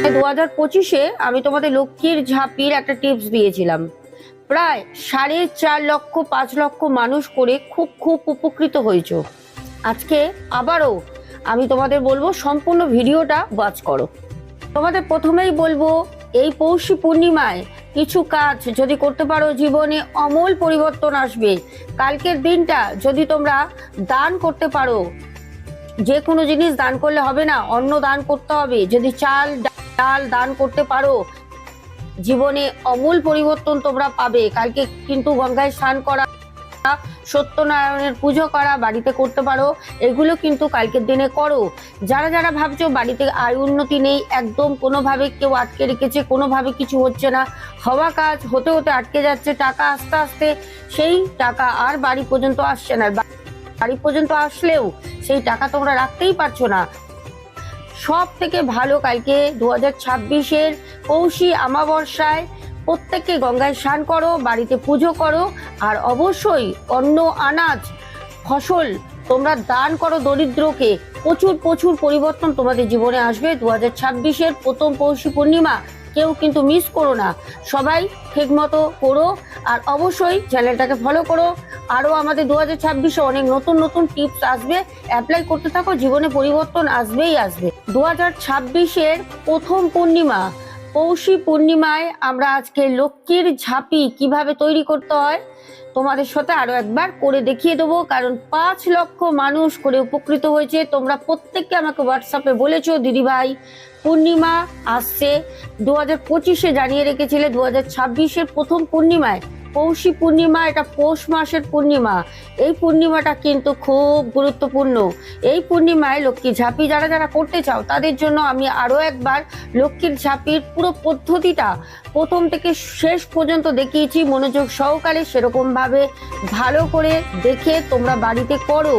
2025-এ আমি তোমাদের লক্ষ্মীর ঝাঁপির একটা টিপস দিয়েছিলাম। প্রায় 4.5 লক্ষ 5 লক্ষ মানুষ করে খুব খুব উপকৃত হয়েছো। আজকে আবারও আমি তোমাদের বলবো সম্পূর্ণ ভিডিওটা ওয়াচ করো। তোমাদের প্রথমেই বলবো, এই পৌষী পূর্ণিমায় কিছু কাজ যদি করতে পারো জীবনে অমূল পরিবর্তন আসবে। কালকের দিনটা যদি তোমরা দান করতে পারো, যে কোনো জিনিস দান করলে হবে না, অন্ন দান করতে হবে। যদি চাল ডাল দান করতে পারো, জীবনে অমূল পরিবর্তন তোমরা পাবে। কালকে কিন্তু গঙ্গায় স্নান করা, সত্যনারায়ণের পুজো করা বাড়িতে করতে পারো। এগুলো কিন্তু কালকের দিনে করো। যারা যারা ভাবছো বাড়িতে আয় উন্নতি নেই, একদম কোনোভাবে কেউ আটকে রেখেছে, কোনোভাবে কিছু হচ্ছে না, হওয়া কাজ হতে হতে আটকে যাচ্ছে, টাকা আস্তে আস্তে সেই টাকা আর বাড়ি পর্যন্ত আসছে না, বাড়ি পর্যন্ত আসলেও সেই টাকা তোমরা রাখতেই পারছো না। সব থেকে ভালো কালকে 2026-এর পৌষী অমাবস্যায় প্রত্যেককে গঙ্গায় স্নান করো, বাড়িতে পুজো করো, আর অবশ্যই অন্ন আনাজ ফসল তোমরা দান করো দরিদ্রকে। প্রচুর প্রচুর পরিবর্তন তোমাদের জীবনে আসবে। 2026-এর প্রথম পৌষী পূর্ণিমা কেউ কিন্তু মিস করো না, সবাই ঠিক মতো করো। আর অবশ্যই চ্যানেলটাকে ফলো করো। আরও আমাদের 2026-এ অনেক নতুন নতুন টিপস আসবে, অ্যাপ্লাই করতে থাকো, জীবনে পরিবর্তন আসবেই আসবে। 2026-এর প্রথম পূর্ণিমা পৌষী পূর্ণিমায় আমরা আজকে লক্ষ্মীর ঝাঁপি কিভাবে তৈরি করতে হয় তোমাদের সাথে আরো একবার করে দেখিয়ে দেবো। কারণ 5 লক্ষ মানুষ করে উপকৃত হয়েছে। তোমরা প্রত্যেককে আমাকে হোয়াটসঅ্যাপে বলেছো, দিদিভাই পূর্ণিমা আসছে, 2025-এ জানিয়ে রেখেছিলে 2026-এর প্রথম পূর্ণিমায় পৌষী পূর্ণিমা, এটা পৌষ মাসের পূর্ণিমা। এই পূর্ণিমাটা কিন্তু খুব গুরুত্বপূর্ণ। এই পূর্ণিমায় লক্ষ্মীর ঝাঁপি যারা যারা করতে চাও তাদের জন্য আমি আরও একবার লক্ষ্মীর ঝাঁপির পুরো পদ্ধতিটা প্রথম থেকে শেষ পর্যন্ত দেখিয়েছি মনোযোগ সহকারে। সেরকমভাবে ভালো করে দেখে তোমরা বাড়িতে করো।